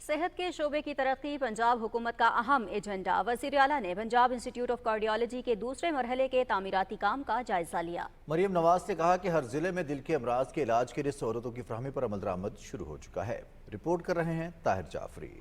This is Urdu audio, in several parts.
صحت کے شعبے کی ترقی پنجاب حکومت کا اہم ایجنڈا۔ وزیر اعلیٰ نے پنجاب انسٹیٹیوٹ آف کارڈیالوجی کے دوسرے مرحلے کے تعمیراتی کام کا جائزہ لیا۔ مریم نواز نے کہا کہ ہر ضلع میں دل کے امراض کے علاج کے لیے سہولتوں کی فراہمی پر عمل درآمد شروع ہو چکا ہے۔ رپورٹ کر رہے ہیں طاہر جعفری۔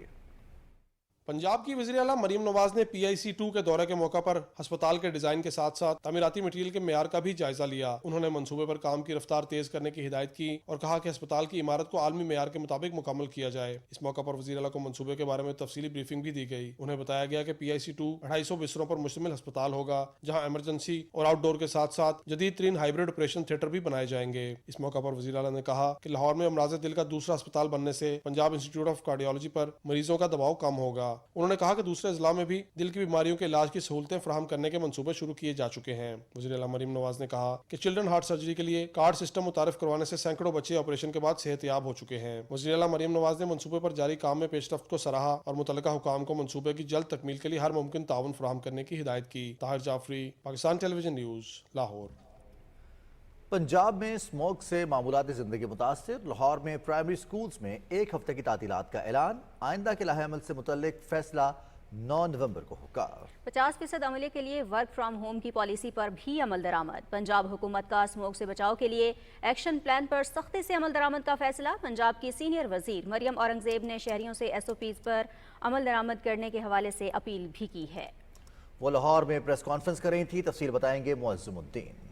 پنجاب کی وزیر اعلیٰ مریم نواز نے PIC2 کے دورے کے موقع پر ہسپتال کے ڈیزائن کے ساتھ ساتھ تعمیراتی مٹیریل کے معیار کا بھی جائزہ لیا۔ انہوں نے منصوبے پر کام کی رفتار تیز کرنے کی ہدایت کی اور کہا کہ ہسپتال کی عمارت کو عالمی معیار کے مطابق مکمل کیا جائے۔ اس موقع پر وزیر اعلیٰ کو منصوبے کے بارے میں تفصیلی بریفنگ بھی دی گئی۔ انہیں بتایا گیا کہ PIC2 250 بستروں پر مشتمل ہسپتال ہوگا، جہاں ایمرجنسی اور آؤٹ ڈور کے ساتھ ساتھ جدید ترین ہائبرڈ آپریشن تھیٹر بھی بنائے جائیں گے۔ اس موقع پر وزیر اعلیٰ نے کہا کہ لاہور میں امراض دل کا دوسرا ہسپتال بننے سے پنجاب انسٹیٹیوٹ آف کارڈیالوجی پر مریضوں کا دباؤ کم ہوگا۔ انہوں نے کہا کہ دوسرے اضلاع میں بھی دل کی بیماریوں کے علاج کی سہولتیں فراہم کرنے کے منصوبے شروع کیے جا چکے ہیں۔ وزیر اعلیٰ مریم نواز نے کہا کہ چلڈرن ہارٹ سرجری کے لیے کارڈ سسٹم متعارف کروانے سے سینکڑوں بچے آپریشن کے بعد صحت یاب ہو چکے ہیں۔ وزیر اعلیٰ مریم نواز نے منصوبے پر جاری کام میں پیش رفت کو سراہا اور متعلقہ حکام کو منصوبے کی جلد تکمیل کے لیے ہر ممکن تعاون فراہم کرنے کی ہدایت کی۔ طاہر جعفری، پاکستان ٹیلی ویژن نیوز، لاہور۔ پنجاب میں اسموگ سے معمولات زندگی متاثر، لاہور میں پرائمری سکولز میں ایک ہفتے کی تعطیلات کا اعلان، آئندہ کے لائحہ عمل سے متعلق فیصلہ 9 نومبر کو ہوگا۔ 50% عملے کے لیے ورک فرام ہوم کی پالیسی پر بھی عمل درآمد۔ پنجاب حکومت کا اسموگ سے بچاؤ کے لیے ایکشن پلان پر سختی سے عمل درآمد کا فیصلہ۔ پنجاب کی سینئر وزیر مریم اورنگزیب نے شہریوں سے SOPs پر عمل درآمد کرنے کے حوالے سے اپیل بھی کی ہے۔ وہ لاہور میں پریس کانفرنس کر رہی تھی، تفصیل بتائیں گے معظم الدین۔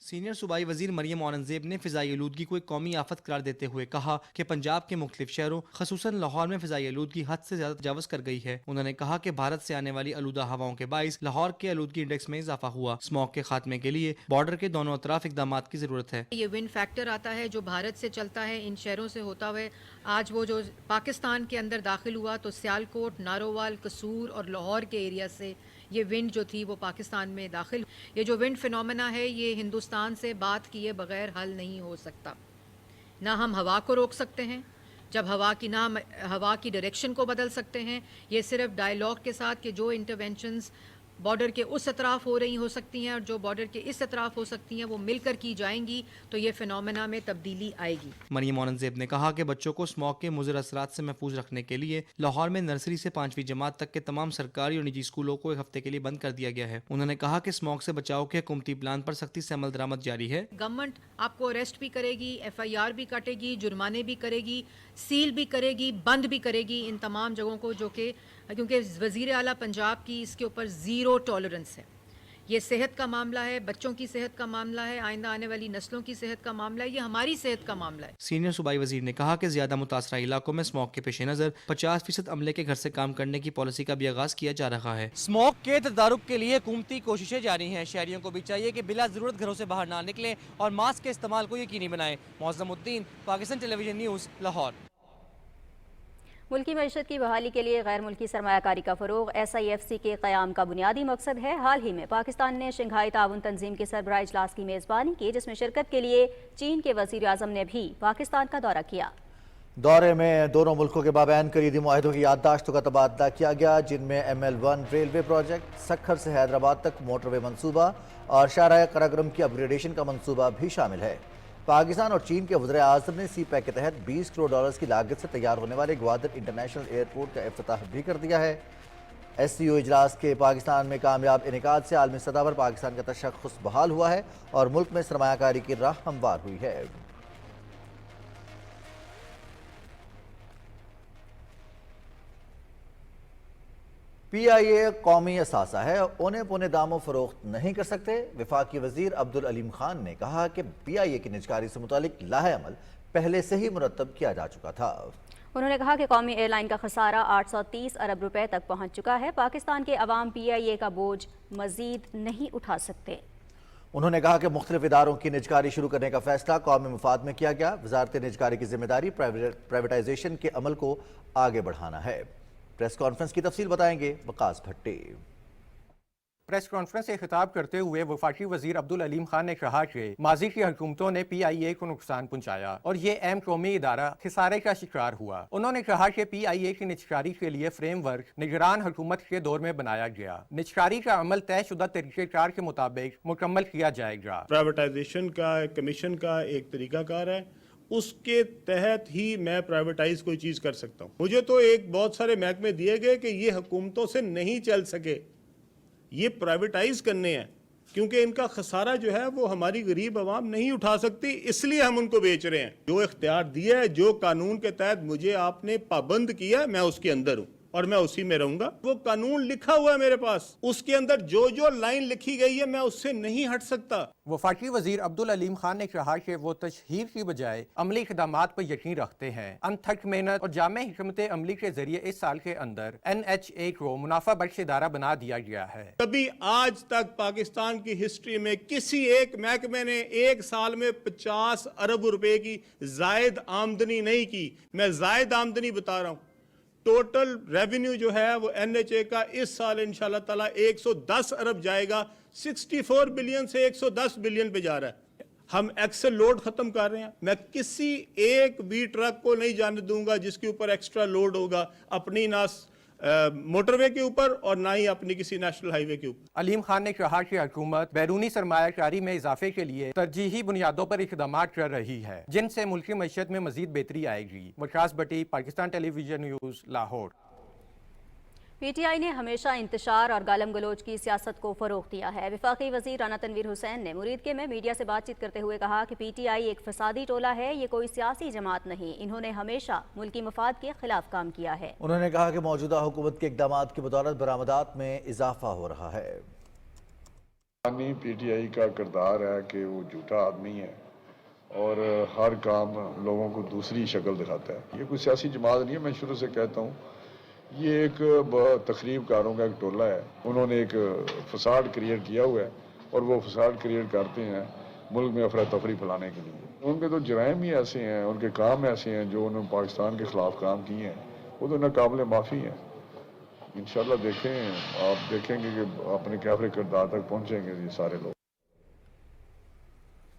سینئر صوبائی وزیر مریم اورنگزیب نے فضائی آلودگی کو ایک قومی آفت قرار دیتے ہوئے کہا کہ پنجاب کے مختلف شہروں خصوصاً لاہور میں فضائی آلودگی حد سے زیادہ تجاوز کر گئی ہے۔ انہوں نے کہا کہ بھارت سے آنے والی آلودہ ہواؤں کے باعث لاہور کے آلودگی انڈیکس میں اضافہ ہوا۔ اسموگ کے خاتمے کے لیے بارڈر کے دونوں اطراف اقدامات کی ضرورت ہے۔ یہ ون فیکٹر آتا ہے جو بھارت سے چلتا ہے ان شہروں سے ہوتا ہوئے آج وہ جو پاکستان کے اندر داخل ہوا تو سیالکوٹ، نارووال، قصور اور لاہور کے ایریا سے یہ ونڈ جو تھی وہ پاکستان میں داخل۔ یہ جو ونڈ فینومینا ہے یہ ہندوستان سے بات کیے بغیر حل نہیں ہو سکتا۔ نہ ہم ہوا کو روک سکتے ہیں، جب ہوا کی ڈائریکشن کو بدل سکتے ہیں، یہ صرف ڈائیلاگ کے ساتھ کہ جو انٹرونشنز بارڈر کے اس اطراف ہو رہی ہو سکتی ہیں اور جو بارڈر کے اس اطراف ہو سکتی ہیں وہ مل کر کی جائیں گی تو یہ فینومینا میں تبدیلی آئے گی۔ مریم اورنگزیب نے کہا کہ بچوں کو اسموگ کے مضر اثرات سے محفوظ رکھنے کے لیے لاہور میں نرسری سے 5ویں جماعت تک کے تمام سرکاری اور نجی اسکولوں کو ایک ہفتے کے لیے بند کر دیا گیا ہے۔ انہوں نے کہا کہ اسموگ سے بچاؤ کے حکومتی پلان پر سختی سے عمل درآمد جاری ہے۔ گورنمنٹ آپ کو اریسٹ بھی کرے گی، FIR بھی کاٹے گی، جرمانے بھی کرے گی، سیل بھی کرے گی، بند بھی کرے گی ان تمام جگہوں کو، جو کہ کیونکہ وزیر اعلیٰ پنجاب کی اس کے اوپر زیرو ٹالرنس ہے۔ یہ صحت کا معاملہ ہے، بچوں کی صحت کا معاملہ ہے، آئندہ آنے والی نسلوں کی صحت کا معاملہ ہے، یہ ہماری صحت کا معاملہ ہے۔ سینئر صوبائی وزیر نے کہا کہ زیادہ متاثرہ علاقوں میں اسموگ کے پیش نظر 50% عملے کے گھر سے کام کرنے کی پالیسی کا بھی آغاز کیا جا رہا ہے۔ اسموگ کے تدارک کے لیے حکومتی کوششیں جاری ہیں۔ شہریوں کو بھی چاہیے کہ بلا ضرورت گھروں سے باہر نہ نکلیں اور ماسک کے استعمال کو یقینی بنائیں۔ معظم الدین، پاکستان ٹیلی ویژن نیوز، لاہور۔ ملکی معیشت کی بحالی کے لیے غیر ملکی سرمایہ کاری کا فروغ SIFC کے قیام کا بنیادی مقصد ہے۔ حال ہی میں پاکستان نے شنگھائی تعاون تنظیم کے سربراہ اجلاس کی میزبانی کی، جس میں شرکت کے لیے چین کے وزیر اعظم نے بھی پاکستان کا دورہ کیا۔ دورے میں دونوں ملکوں کے مابین کلیدی معاہدوں کی یادداشتوں کا تبادلہ کیا گیا، جن میں ML1 ریلوے پروجیکٹ، سکھر سے حیدرآباد تک موٹر وے منصوبہ اور شاہراہ قراقرم کی اپ گریڈیشن کا منصوبہ بھی شامل ہے۔ پاکستان اور چین کے وزراء اعظم نے CPEC کے تحت $20 کروڑ کی لاگت سے تیار ہونے والے گوادر انٹرنیشنل ایئرپورٹ کا افتتاح بھی کر دیا ہے۔ SCO اجلاس کے پاکستان میں کامیاب انعقاد سے عالمی سطح پر پاکستان کا تشخص بحال ہوا ہے اور ملک میں سرمایہ کاری کی راہ ہموار ہوئی ہے۔ PIA قومی اثاثہ ہے، اونے پونے داموں فروخت نہیں کر سکتے۔ وفاقی وزیر عبدالعلیم خان نے کہا کہ PIA کی نجکاری سے متعلق لائحہ عمل پہلے سے ہی مرتب کیا جا چکا تھا۔ انہوں نے کہا کہ قومی ایئر لائن کا خسارہ 830 ارب روپے تک پہنچ چکا ہے۔ پاکستان کے عوام PIA کا بوجھ مزید نہیں اٹھا سکتے۔ انہوں نے کہا کہ مختلف اداروں کی نجکاری شروع کرنے کا فیصلہ قومی مفاد میں کیا گیا۔ وزارت نجکاری کی ذمہ داری پرائیویٹائزیشن کے عمل کو آگے بڑھانا ہے۔ پریس کانفرنس کی تفصیل بتائیں گے وقاص بھٹی۔ پریس کانفرنس سے خطاب کرتے ہوئے وفاقی وزیر عبدالعلیم خان نے کہا کہ ماضی کی حکومتوں نے PIA کو نقصان پہنچایا اور یہ اہم قومی ادارہ خسارے کا شکار ہوا۔ انہوں نے کہا کہ PIA کی نجکاری کے لیے فریم ورک نگران حکومت کے دور میں بنایا گیا۔ نجکاری کا عمل طے شدہ طریقہ کار کے مطابق مکمل کیا جائے گا۔ پرائیویٹائزیشن کا کمیشن کا ایک طریقہ کار ہے، اس کے تحت ہی میں پرائیویٹائز کوئی چیز کر سکتا ہوں. مجھے تو ایک بہت سارے محکمے دیے گئے کہ یہ حکومتوں سے نہیں چل سکے, یہ پرائیویٹائز کرنے ہیں, کیونکہ ان کا خسارہ جو ہے وہ ہماری غریب عوام نہیں اٹھا سکتی, اس لیے ہم ان کو بیچ رہے ہیں. جو اختیار دیا ہے, جو قانون کے تحت مجھے آپ نے پابند کیا, میں اس کے اندر ہوں اور میں اسی میں رہوں گا. وہ قانون لکھا ہوا ہے میرے پاس, اس کے اندر جو لائن لکھی گئی ہے میں اس سے نہیں ہٹ سکتا. وفاقی وزیر عبدالعلیم خان نے کہا کہ وہ تشہیر کی بجائے عملی اقدامات پر یقین رکھتے ہیں. انتھک محنت اور جامع حکمت عملی کے ذریعے اس سال کے اندر NHA کو منافع بخش ادارہ بنا دیا گیا ہے. کبھی آج تک پاکستان کی ہسٹری میں کسی ایک محکمے نے ایک سال میں 50 ارب روپے کی زائد آمدنی نہیں کی. میں زائد آمدنی بتا رہا ہوں. ٹوٹل ریونیو جو ہے وہ NHA کا اس سال انشاءاللہ تعالیٰ 110 ارب جائے گا. 64 بلین سے 110 بلین پہ جا رہا ہے. ہم ایکسل لوڈ ختم کر رہے ہیں. میں کسی ایک بھی ٹرک کو نہیں جانے دوں گا جس کے اوپر ایکسٹرا لوڈ ہوگا, اپنی نہ موٹر وے کے اوپر اور نہ ہی اپنی کسی نیشنل ہائی وے کے اوپر. علیم خان نے کہا کہ حکومت بیرونی سرمایہ کاری میں اضافے کے لیے ترجیحی بنیادوں پر اقدامات کر رہی ہے جن سے ملکی معیشت میں مزید بہتری آئے گی. وقاص بٹی, پاکستان ٹیلی ویژن نیوز, لاہور. PTI نے ہمیشہ انتشار اور گالم گلوچ کی سیاست کو فروغ دیا ہے. وفاقی وزیر رانا تنویر حسین نے مریدکے میں میڈیا سے بات چیت کرتے ہوئے کہا کہ PTI ایک فسادی ٹولہ ہے, یہ کوئی سیاسی جماعت نہیں. انہوں نے ہمیشہ ملکی مفاد کے خلاف کام کیا ہے. انہوں نے کہا کہ موجودہ حکومت کے اقدامات کی بدولت برآمدات میں اضافہ ہو رہا ہے. PTI کا کردار ہے کہ وہ جھوٹا آدمی ہے اور ہر کام لوگوں کو دوسری شکل دکھاتا ہے. یہ کوئی سیاسی جماعت نہیں ہے. میں شروع سے کہتا ہوں یہ ایک تخریب کاروں کا ایک ٹولہ ہے. انہوں نے ایک فساد کریٹ کیا ہوا ہے اور وہ فساد کریٹ کرتے ہیں ملک میں افراتفری پھیلانے کے لیے. ان کے تو جرائم ہی ایسے ہیں, ان کے کام ایسے ہیں جو انہوں نے پاکستان کے خلاف کام کیے ہیں, وہ تو ناقابل معافی ہیں. انشاءاللہ دیکھیں, آپ دیکھیں گے کہ اپنے کیفر کردار تک پہنچیں گے یہ سارے لوگ.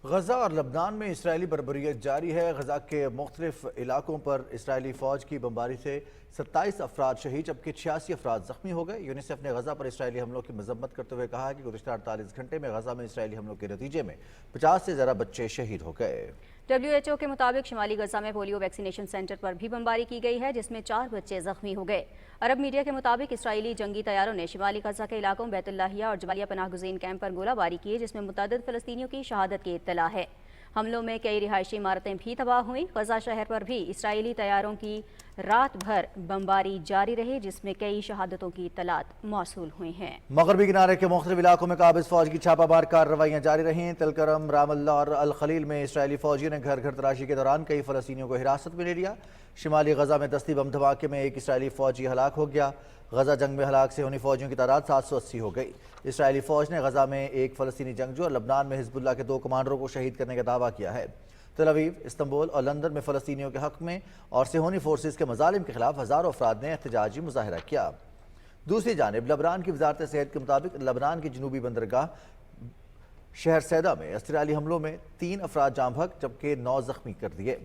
غزہ اور لبنان میں اسرائیلی بربریت جاری ہے. غزہ کے مختلف علاقوں پر اسرائیلی فوج کی بمباری سے 27 افراد شہید جبکہ 86 افراد زخمی ہو گئے. یونیسیف نے غزہ پر اسرائیلی حملوں کی مذمت کرتے ہوئے کہا کہ گزشتہ 48 گھنٹے میں غزہ میں اسرائیلی حملوں کے نتیجے میں 50 سے زیادہ بچے شہید ہو گئے. WHO کے مطابق شمالی غزہ میں پولیو ویکسینیشن سینٹر پر بھی بمباری کی گئی ہے جس میں 4 بچے زخمی ہو گئے. عرب میڈیا کے مطابق اسرائیلی جنگی طیاروں نے شمالی غزہ کے علاقوں بیت اللہیہ اور جبالیہ پناہ گزین کیمپ پر گولہ باری کی جس میں متعدد فلسطینیوں کی شہادت کی اطلاع ہے. حملوں میں کئی رہائشی عمارتیں بھی تباہ ہوئیں. غزہ شہر پر بھی اسرائیلی طیاروں کی رات بھر بمباری جاری رہی جس میں کئی شہادتوں کی اطلاعات موصول ہوئی ہیں. مغربی کنارے کے مختلف علاقوں میں قابض فوج کی چھاپہ مار کارروائیاں جاری رہیں. تل کرم, رام اللہ اور الخلیل میں اسرائیلی فوجیوں نے گھر گھر تلاشی کے دوران کئی فلسطینیوں کو حراست میں لے لیا. شمالی غزہ میں دستی بم دھماکے میں ایک اسرائیلی فوجی ہلاک ہو گیا. غزہ جنگ میں ہلاک سے ہونی فوجیوں کی تعداد 780 ہو گئی. اسرائیلی فوج نے غزہ میں ایک فلسطینی جنگجو اور لبنان میں حزب اللہ کے 2 کمانڈروں کو شہید کرنے کا دعویٰ کیا ہے. تل ابیب, استنبول اور لندن میں فلسطینیوں کے حق میں اور صہیونی فورسز کے مظالم کے خلاف ہزاروں افراد نے احتجاجی مظاہرہ کیا. دوسری جانب لبنان کی وزارت صحت کے مطابق لبنان کی جنوبی بندرگاہ شہر سیدہ میں اسرائیلی حملوں میں 3 افراد جاں بحق جبکہ 9 زخمی کر دیے.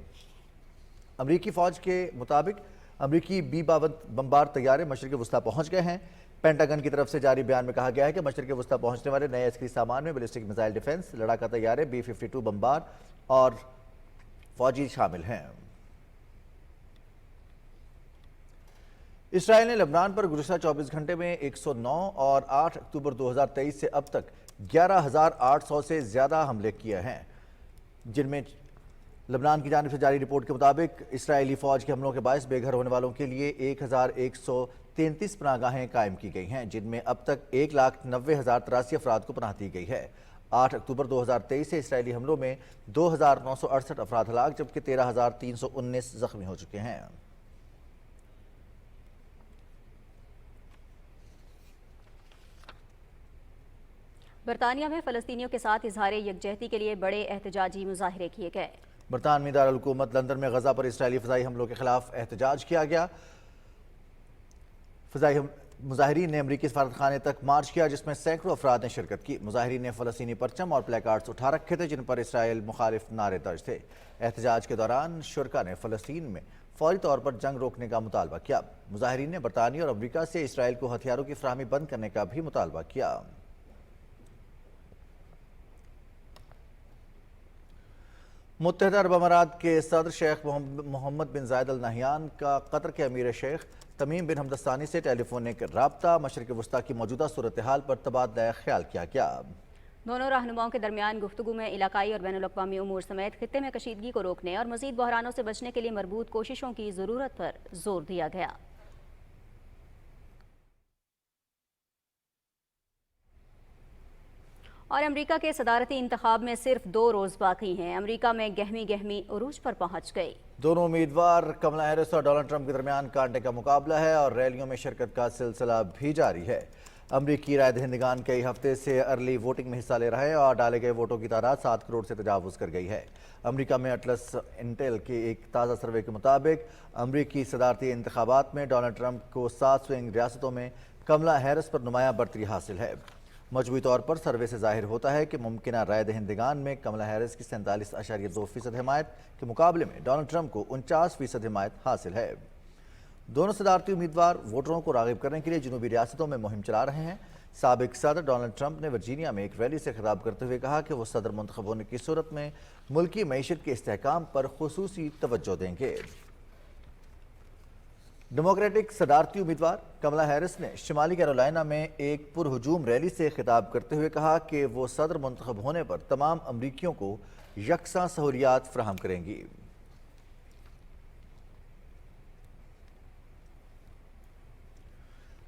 امریکی فوج کے مطابق امریکی B-52 بمبار طیارے مشرق وسطیٰ پہنچ گئے ہیں. پینٹاگن کی طرف سے جاری بیان میں کہا گیا ہے کہ مشرق وسطیٰ پہنچنے والے نئے عسکری سامان میں بیلسٹک میزائل ڈیفنس, لڑاکا طیارے B-52 بمبار اور فوجی شامل ہیں. اسرائیل نے لبنان پر گزشتہ 24 گھنٹے میں 109 اور 8 اکتوبر 2023 سے اب تک 11,800 سے زیادہ حملے کیے ہیں, جن میں لبنان کی جانب سے جاری رپورٹ کے مطابق اسرائیلی فوج کے حملوں کے باعث بے گھر ہونے والوں کے لیے 1,133 پناہ گاہیں قائم کی گئی ہیں, جن میں اب تک 1,90,083 افراد کو پناہ دی گئی ہے. 8 اکتوبر 2023 سے اسرائیلی حملوں میں 2,968 افراد ہلاک جبکہ 13,319 زخمی ہو چکے ہیں. برطانیہ میں فلسطینیوں کے ساتھ اظہار یکجہتی کے لیے بڑے احتجاجی مظاہرے کیے گئے. برطانوی دارالحکومت لندن میں غزہ پر اسرائیلی فضائی حملوں کے خلاف احتجاج کیا گیا. فضائی مظاہرین نے امریکی سفارت خانے تک مارچ کیا جس میں سینکڑوں افراد نے شرکت کی. مظاہرین نے فلسطینی پرچم اور پلے کارڈز اٹھا رکھے تھے جن پر اسرائیل مخالف نعرے درج تھے. احتجاج کے دوران شرکاء نے فلسطین میں فوری طور پر جنگ روکنے کا مطالبہ کیا. مظاہرین نے برطانیہ اور امریکہ سے اسرائیل کو ہتھیاروں کی فراہمی بند کرنے کا بھی مطالبہ کیا. متحدہ عرب امارات کے صدر شیخ محمد بن زائد ال نہیان کا قطر کے امیر شیخ تمیم بن حمد الثانی سے ٹیلی فونک رابطہ، مشرق وسطیٰ کی موجودہ صورتحال پر تبادلہ خیال کیا گیا۔ دونوں رہنماؤں کے درمیان گفتگو میں علاقائی اور بین الاقوامی امور سمیت خطے میں کشیدگی کو روکنے اور مزید بحرانوں سے بچنے کے لیے مربوط کوششوں کی ضرورت پر زور دیا گیا۔ اور امریکہ کے صدارتی انتخاب میں صرف 2 روز باقی ہیں۔ امریکہ میں گہمی عروج پر پہنچ گئی۔ دونوں امیدوار کملا ہیرس اور ڈونلڈ ٹرمپ کے درمیان کانٹے کا مقابلہ ہے اور ریلیوں میں شرکت کا سلسلہ بھی جاری ہے۔ امریکی رائے دہندگان کئی ہفتے سے ارلی ووٹنگ میں حصہ لے رہے ہیں اور ڈالے گئے ووٹوں کی تعداد 7 کروڑ سے تجاوز کر گئی ہے۔ امریکہ میں اٹلس انٹیل کے ایک تازہ سروے کے مطابق امریکی صدارتی انتخابات میں ڈونلڈ ٹرمپ کو 7 سوئنگ ریاستوں میں کملا ہیرس پر نمایاں برتری حاصل ہے۔ مجموعی طور پر سروے سے ظاہر ہوتا ہے کہ ممکنہ رائے دہندگان میں کملا ہیرس کی 47.2% حمایت کے مقابلے میں ڈونلڈ ٹرمپ کو 49% حمایت حاصل ہے۔ دونوں صدارتی امیدوار ووٹروں کو راغب کرنے کے لیے جنوبی ریاستوں میں مہم چلا رہے ہیں۔ سابق صدر ڈونلڈ ٹرمپ نے ورجینیا میں ایک ریلی سے خطاب کرتے ہوئے کہا کہ وہ صدر منتخب ہونے کی صورت میں ملکی معیشت کے استحکام پر خصوصی توجہ دیں گے۔ ڈیموکریٹک صدارتی امیدوار کملا ہیرس نے شمالی کیرولائنا میں ایک پرہجوم ریلی سے خطاب کرتے ہوئے کہا کہ وہ صدر منتخب ہونے پر تمام امریکیوں کو یکساں سہولیات فراہم کریں گی۔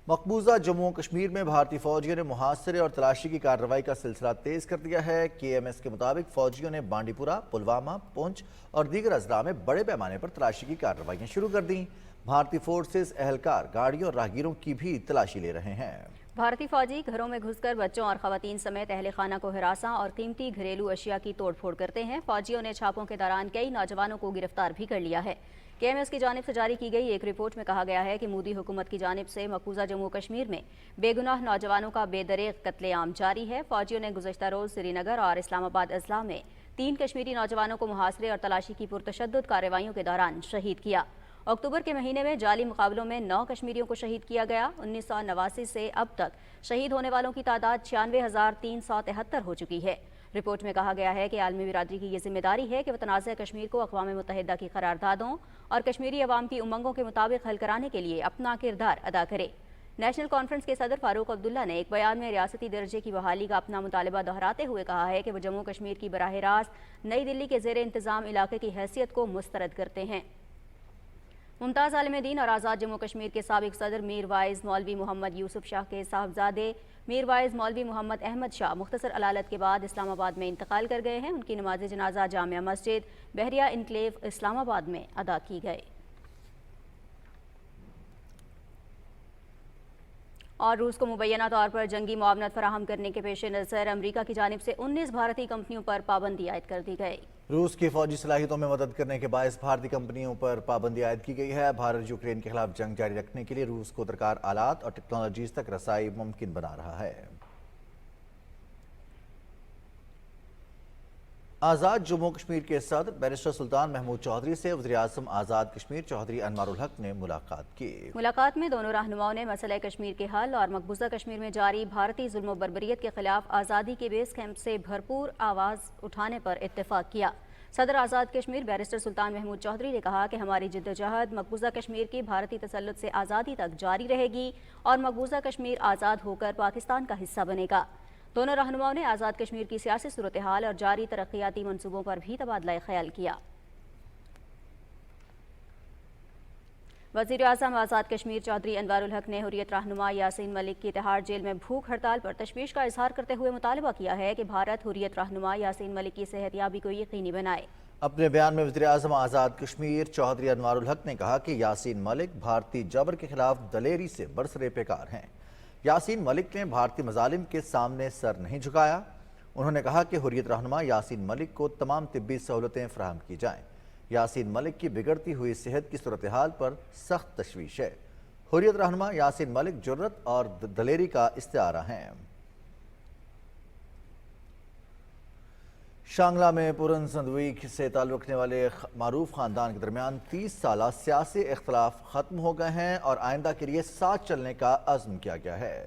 مقبوضہ جموں و کشمیر میں بھارتی فوجیوں نے محاصرے اور تلاشی کی کارروائی کا سلسلہ تیز کر دیا ہے۔ کے ایم ایس کے مطابق فوجیوں نے بانڈی پورہ، پلوامہ، پونچھ اور دیگر اضلاع میں بڑے پیمانے پر تلاشی کی کارروائیاں شروع کر دیں۔ بھارتی فورسز اہلکار گاڑیوں اور راہگیروں کی بھی تلاشی لے رہے ہیں۔ بھارتی فوجی گھروں میں گھس کر بچوں اور خواتین سمیت اہل خانہ کو ہراساں اور قیمتی گھریلو اشیاء کی توڑ پھوڑ کرتے ہیں۔ فوجیوں نے چھاپوں کے دوران کئی نوجوانوں کو گرفتار بھی کر لیا ہے۔ کے ایم ایس کی جانب سے جاری کی گئی ایک رپورٹ میں کہا گیا ہے کہ مودی حکومت کی جانب سے مقبوضہ جموں کشمیر میں بے گناہ نوجوانوں کا بے دریغ قتل عام جاری ہے۔ فوجیوں نے گزشتہ روز سری نگر اور اسلام آباد اضلاع میں 3 کشمیری نوجوانوں کو محاصرے اور تلاشی کی پرتشدد کارروائیوں کے دوران شہید کیا۔ اکتوبر کے مہینے میں جعلی مقابلوں میں 9 کشمیریوں کو شہید کیا گیا۔ 1989 سے اب تک شہید ہونے والوں کی تعداد 96,373 ہو چکی ہے۔ رپورٹ میں کہا گیا ہے کہ عالمی برادری کی یہ ذمہ داری ہے کہ وہ تنازع کشمیر کو اقوام متحدہ کی قراردادوں اور کشمیری عوام کی امنگوں کے مطابق حل کرانے کے لیے اپنا کردار ادا کرے۔ نیشنل کانفرنس کے صدر فاروق عبداللہ نے ایک بیان میں ریاستی درجے کی بحالی کا اپنا مطالبہ دہراتے ہوئے کہا ہے کہ وہ جموں کشمیر کی براہ راست نئی دلی کے زیر انتظام علاقے کی حیثیت کو مسترد کرتے ہیں۔ ممتاز عالم دین اور آزاد جموں کشمیر کے سابق صدر میر وائز مولوی محمد یوسف شاہ کے صاحبزادے میر وائز مولوی محمد احمد شاہ مختصر علالت کے بعد اسلام آباد میں انتقال کر گئے ہیں۔ ان کی نماز جنازہ جامعہ مسجد بحریہ انکلیو اسلام آباد میں ادا کی گئی۔ اور روس کو مبینہ طور پر جنگی معاونت فراہم کرنے کے پیش نظر امریکہ کی جانب سے 19 بھارتی کمپنیوں پر پابندی عائد کر دی گئی۔ روس کی فوجی صلاحیتوں میں مدد کرنے کے باعث بھارتی کمپنیوں پر پابندی عائد کی گئی ہے۔ بھارت یوکرین کے خلاف جنگ جاری رکھنے کے لیے روس کو درکار آلات اور ٹیکنالوجیز تک رسائی ممکن بنا رہا ہے۔ آزاد جموں کشمیر کے صدر بیرسٹر سلطان محمود چودھری سے وزیر اعظم آزاد کشمیر چودھری انوار الحق نے ملاقات کی۔ ملاقات میں دونوں رہنماؤں نے مسئلہ کشمیر کے حل اور مقبوضہ کشمیر میں جاری بھارتی ظلم و بربریت کے خلاف آزادی کے بیس کیمپ سے بھرپور آواز اٹھانے پر اتفاق کیا۔ صدر آزاد کشمیر بیرسٹر سلطان محمود چودھری نے کہا کہ ہماری جدوجہد مقبوضہ کشمیر کی بھارتی تسلط سے آزادی تک جاری رہے گی اور مقبوضہ کشمیر آزاد ہو کر پاکستان کا حصہ بنے گا۔ دونوں رہنماؤں نے آزاد کشمیر کی سیاسی صورتحال اور جاری ترقیاتی منصوبوں پر بھی تبادلہ خیال کیا۔ وزیر اعظم آزاد کشمیر چودھری انوار الحق نے حریت رہنما یاسین ملک کی تہاڑ جیل میں بھوک ہڑتال پر تشویش کا اظہار کرتے ہوئے مطالبہ کیا ہے کہ بھارت حریت رہنما یاسین ملک کی صحت یابی کو یقینی بنائے۔ اپنے بیان میں وزیر اعظم آزاد کشمیر چودھری انوار الحق نے کہا کہ یاسین ملک بھارتی جبر کے خلاف دلیری سے برسر پیکار ہیں۔ یاسین ملک نے بھارتی مظالم کے سامنے سر نہیں جھکایا۔ انہوں نے کہا کہ حریت رہنما یاسین ملک کو تمام طبی سہولتیں فراہم کی جائیں۔ یاسین ملک کی بگڑتی ہوئی صحت کی صورتحال پر سخت تشویش ہے۔ حریت رہنما یاسین ملک جرت اور دلیری کا استعارہ ہیں۔ شانگلہ میں پورن سندویک سے تعلق رکھنے والے معروف خاندان کے درمیان 30 سالہ سیاسی اختلاف ختم ہو گئے ہیں اور آئندہ کے لیے ساتھ چلنے کا عزم کیا گیا ہے۔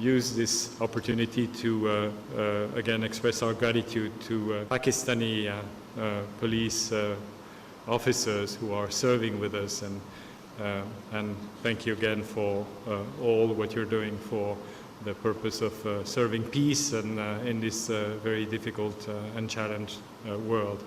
Use this opportunity to again express our gratitude to Pakistani police officers who are serving with us, and thank you again for all what you're doing for the purpose of serving peace and in this very difficult and challenged world.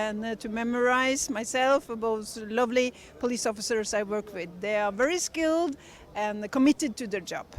and to memorize myself about lovely police officers I work with. They are very skilled and committed to their job.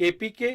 KPK,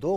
2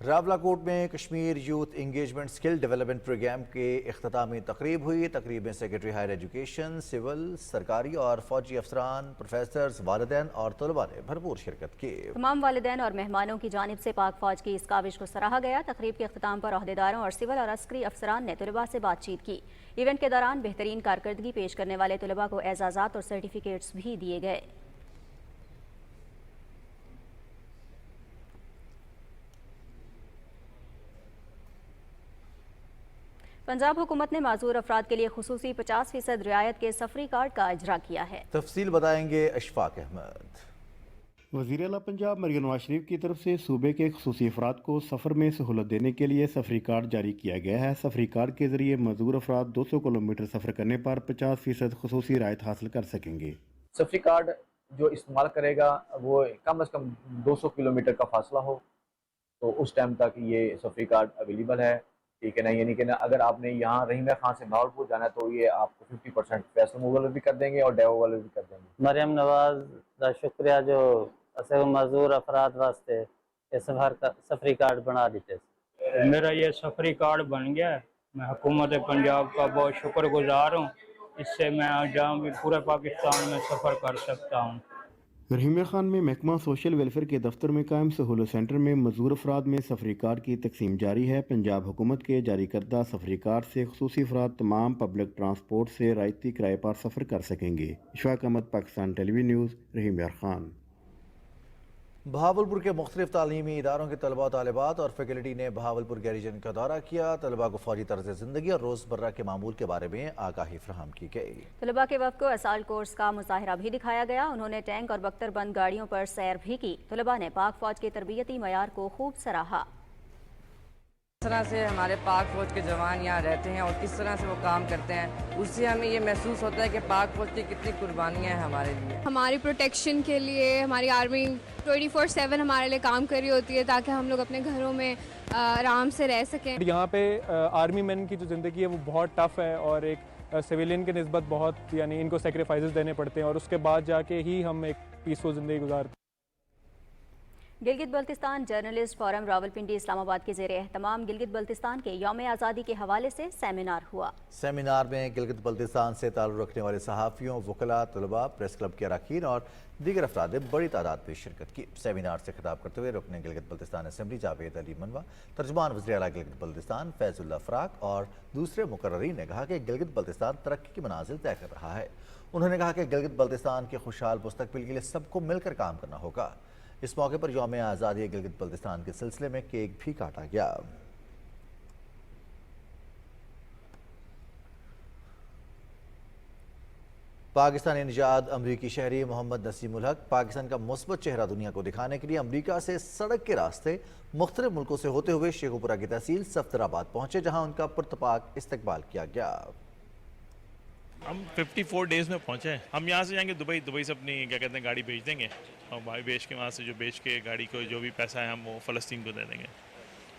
Rawalakot میں Kashmir youth engagement skill development programme کے اختتامی تقریب ہوئی۔ تقریب میں سیکرٹری ہائر ایجوکیشن، سول، سرکاری اور فوجی افسران، پروفیسرز، والدین اور طلباء نے بھرپور شرکت کی۔ تمام والدین اور مہمانوں کی جانب سے پاک فوج کی اس کاوش کو سراہا گیا۔ تقریب کے اختتام پر عہدیداروں اور سول اور عسکری افسران نے طلباء سے بات چیت کی۔ ایونٹ کے دوران بہترین کارکردگی پیش کرنے والے طلباء کو اعزازات اور سرٹیفکیٹس بھی دیے گئے۔ پنجاب حکومت نے معذور افراد کے لیے خصوصی 50% رعایت کے سفری کارڈ کا اجرا کیا ہے۔ تفصیل بتائیں گے اشفاق احمد۔ وزیر اعلیٰ پنجاب مریم نواز شریف کی طرف سے صوبے کے خصوصی افراد کو سفر میں سہولت دینے کے لیے سفری کارڈ جاری کیا گیا ہے۔ سفری کارڈ کے ذریعے معذور افراد 200 کلومیٹر سفر کرنے پر 50% خصوصی رعایت حاصل کر سکیں گے۔ سفری کارڈ جو استعمال کرے گا وہ کم از کم 200 کلومیٹر کا فاصلہ ہو تو اس ٹائم تک یہ سفری کارڈ اویلیبل ہے، ٹھیک ہے نا۔ یعنی کہ اگر آپ نے یہاں رحیمیہ خان سے بہاولپور جانا ہے تو یہ آپ کو 50% فیصل موول بھی کر دیں گے اور ڈیو والے بھی کر دیں گے۔ مریم نواز کا شکریہ جو اسے معذور افراد واسطے یہ سفری کارڈ بنا دیتے۔ میرا یہ سفری کارڈ بن گیا ہے، میں حکومت پنجاب کا بہت شکر گزار ہوں، اس سے میں جہاں بھی پورے پاکستان میں سفر کر سکتا ہوں۔ رحیمیہ خان میں محکمہ سوشل ویلفیئر کے دفتر میں قائم سہولت سینٹر میں معذور افراد میں سفری کارڈ کی تقسیم جاری ہے۔ پنجاب حکومت کے جاری کردہ سفری کارڈ سے خصوصی افراد تمام پبلک ٹرانسپورٹ سے رعایتی کرائے پر سفر کر سکیں گے۔ اشفاق احمد، پاکستان ٹیلی ویژن نیوز، رحیمیہ خان۔ بہاولپور کے مختلف تعلیمی اداروں کے طلباء و طالبات اور فیکلٹی نے بہاولپور گیریجن کا دورہ کیا۔ طلباء کو فوجی طرز زندگی اور روزمرہ کے معمول کے بارے میں آگاہی فراہم کی گئی۔ طلباء کے وفد کو اسالٹ کورس کا مظاہرہ بھی دکھایا گیا۔ انہوں نے ٹینک اور بختر بند گاڑیوں پر سیر بھی کی۔ طلباء نے پاک فوج کے تربیتی معیار کو خوب سراہا۔ کس طرح سے ہمارے پاک فوج کے جوان یہاں رہتے ہیں اور کس طرح سے وہ کام کرتے ہیں، اس سے ہمیں یہ محسوس ہوتا ہے کہ پاک فوج کی کتنی قربانیاں ہیں ہمارے لیے۔ ہماری پروٹیکشن کے لیے ہماری آرمی 24/7 ہمارے لیے کام کر رہی ہوتی ہے تاکہ ہم لوگ اپنے گھروں میں آرام سے رہ سکیں۔ یہاں پہ آرمی مین کی جو زندگی ہے وہ بہت ٹف ہے اور ایک سویلین کے نسبت بہت یعنی ان کو سیکریفائزز دینے پڑتے ہیں اور اس کے بعد جا کے ہی ہم ایک پیسفل زندگی گزارتے ہیں۔ گلگت بلتستان جرنلسٹ فورم راولپنڈی اسلام آباد کے زیر اہتمام گلگت بلتستان کے یوم آزادی کے حوالے سے سیمینار ہوا۔ سیمینار میں گلگت بلتستان سے تعلق رکھنے والے صحافیوں، وکلاء، طلباء، پریس کلب کے اراکین اور دیگر افراد نے بڑی تعداد میں شرکت کی۔ سیمینار سے خطاب کرتے ہوئے رکن گلگت بلتستان اسمبلی جاوید علی منوا، ترجمان وزیر اعلیٰ گلگت بلتستان فیض اللہ فراق اور دوسرے مقررین نے کہا کہ گلگت بلتستان ترقی کی منازل طے کر رہا ہے۔ انہوں نے کہا کہ گلگت بلتستان کے خوشحال مستقبل کے لیے سب کو مل کر کام کرنا ہوگا۔ اس موقع پر یوم آزادی گلگت بلتستان کے سلسلے میں کیک بھی کاٹا گیا۔ پاکستانی نژاد امریکی شہری محمد نسیم الحق پاکستان کا مثبت چہرہ دنیا کو دکھانے کے لیے امریکہ سے سڑک کے راستے مختلف ملکوں سے ہوتے ہوئے شیخوپورہ کی تحصیل صفدر آباد پہنچے، جہاں ان کا پرتپاک استقبال کیا گیا۔ ہم 54 ڈیز میں پہنچے ہیں۔ ہم یہاں سے جائیں گے دبئی سے اپنی کیا کہتے ہیں گاڑی بیچ دیں گے اور بھائی بیچ کے وہاں سے جو بیچ کے گاڑی کو جو بھی پیسہ ہے ہم وہ فلسطین کو دے دیں گے،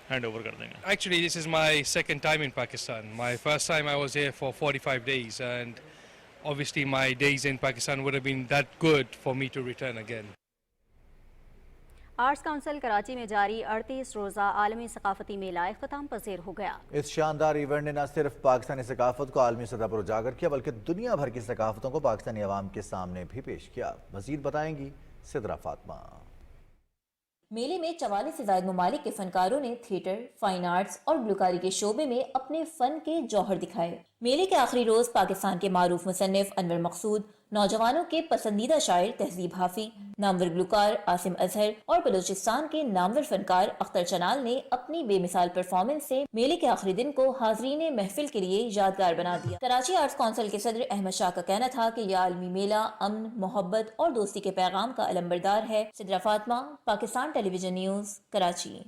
ہینڈ اوور کر دیں گے۔ Actually, this is my second time in Pakistan. My first time I was here for 45 days and obviously my days in Pakistan would have been that good for me to return again. Arts council Karachi میں جاری 38 روزہ عالمی ثقافتی میلہ اختتام پذیر ہو گیا۔ اس شاندار ایونٹ نے نہ صرف پاکستانی ثقافت کو عالمی سطح پر اجاگر کیا بلکہ دنیا بھر کی ثقافتوں کو پاکستانی عوام کے سامنے بھی پیش کیا۔ مزید بتائیں گی سدرا فاطمہ۔ میلے میں 44 سے زائد ممالک کے فنکاروں نے تھیٹر، فائن آرٹس اور گلوکاری کے شعبے میں اپنے فن کے جوہر دکھائے۔ میلے کے آخری روز پاکستان کے معروف مصنف انور مقصود، نوجوانوں کے پسندیدہ شاعر تہذیب حافی، نامور گلوکار عاصم اظہر اور بلوچستان کے نامور فنکار اختر چنال نے اپنی بے مثال پرفارمنس سے میلے کے آخری دن کو حاضرین محفل کے لیے یادگار بنا دیا۔ کراچی آرٹس کونسل کے صدر احمد شاہ کا کہنا تھا کہ یہ عالمی میلہ امن، محبت اور دوستی کے پیغام کا علمبردار ہے۔ سدرا فاطمہ، پاکستان ٹیلی ویژن نیوز، کراچی۔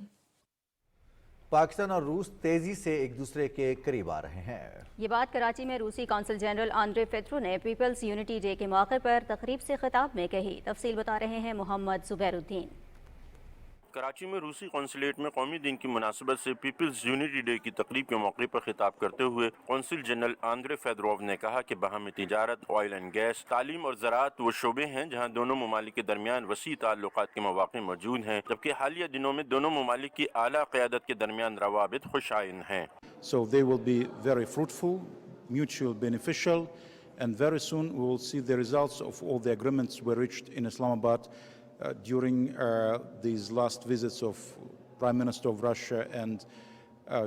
پاکستان اور روس تیزی سے ایک دوسرے کے قریب آ رہے ہیں۔ یہ بات کراچی میں روسی کونسل جنرل آندرے پیٹرو نے پیپلز یونٹی ڈے کے موقع پر تقریب سے خطاب میں کہی۔ تفصیل بتا رہے ہیں محمد زبیر الدین۔ کراچی میں روسی قونصلیٹ میں قومی دن کی مناسبت سے پیپلز یونٹی ڈے کی تقریب کے موقع پر خطاب کرتے ہوئے قونصل جنرل آندرے فیدروف نے کہا کہ باہمی تجارت، آئل اینڈ گیس، تعلیم اور زراعت وہ شعبے ہیں جہاں دونوں ممالک کے درمیان وسیع تعلقات کے مواقع موجود ہیں، جبکہ حالیہ دنوں میں دونوں ممالک کی اعلیٰ قیادت کے درمیان روابط خوشائن ہیں۔ So they will be very fruitful, mutually beneficial, and very soon we will see the results of all the agreements we reached in Islamabad during these last visits of Prime Minister of Russia and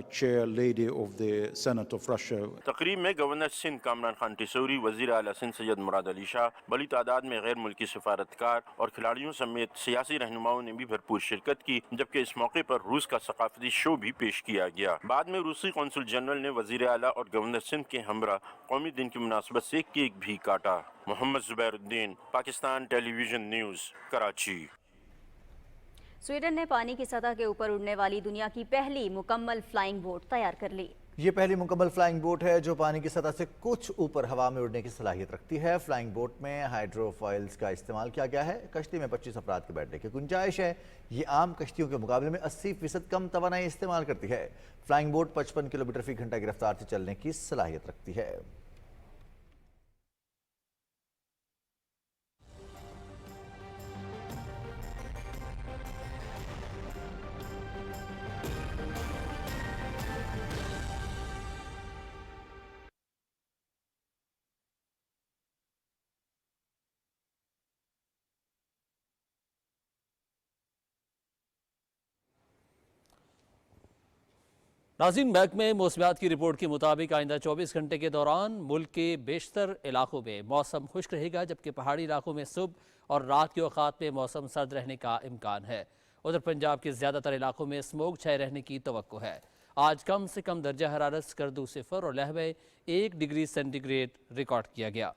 Chair Lady of the Senate of Russia. تقریب میں گورنر سندھ کامران خان ٹیسوری، وزیر اعلیٰ سندھ سید مراد علی شاہ، بڑی تعداد میں غیر ملکی سفارتکار اور کھلاڑیوں سمیت سیاسی رہنماؤں نے بھی بھرپور شرکت کی، جبکہ اس موقع پر روس کا ثقافتی شو بھی پیش کیا گیا۔ بعد میں روسی قونصل جنرل نے وزیر اعلیٰ اور گورنر سندھ کے ہمراہ قومی دن کی مناسبت سے کیک بھی کاٹا۔ محمد زبیر الدین، پاکستان ٹیلی ویژن نیوز، کراچی۔ سویڈن نے پانی کی سطح کے اوپر اڑنے والی دنیا کی پہلی مکمل فلائنگ بوٹ تیار کر لی۔ یہ پہلی مکمل فلائنگ بوٹ ہے جو پانی کی سطح سے کچھ اوپر ہوا میں اڑنے کی صلاحیت رکھتی ہے۔ فلائنگ بوٹ میں ہائیڈروفائلز کا استعمال کیا گیا ہے۔ کشتی میں 25 افراد کے بیٹھنے کی گنجائش ہے۔ یہ عام کشتیوں کے مقابلے میں 80% کم توانائی استعمال کرتی ہے۔ فلائنگ بوٹ 55 کلومیٹر فی گھنٹہ کی رفتار سے چلنے کی صلاحیت رکھتی ہے۔ ناظرین، محکمہ موسمیات کی رپورٹ کے مطابق آئندہ 24 گھنٹے کے دوران ملک کے بیشتر علاقوں میں موسم خشک رہے گا، جبکہ پہاڑی علاقوں میں صبح اور رات کے اوقات میں موسم سرد رہنے کا امکان ہے۔ ادھر پنجاب کے زیادہ تر علاقوں میں اسموگ چھائے رہنے کی توقع ہے۔ آج کم سے کم درجہ حرارت سکردو 0 اور لہہ میں 1 ڈگری سینٹی گریڈ ریکارڈ کیا گیا۔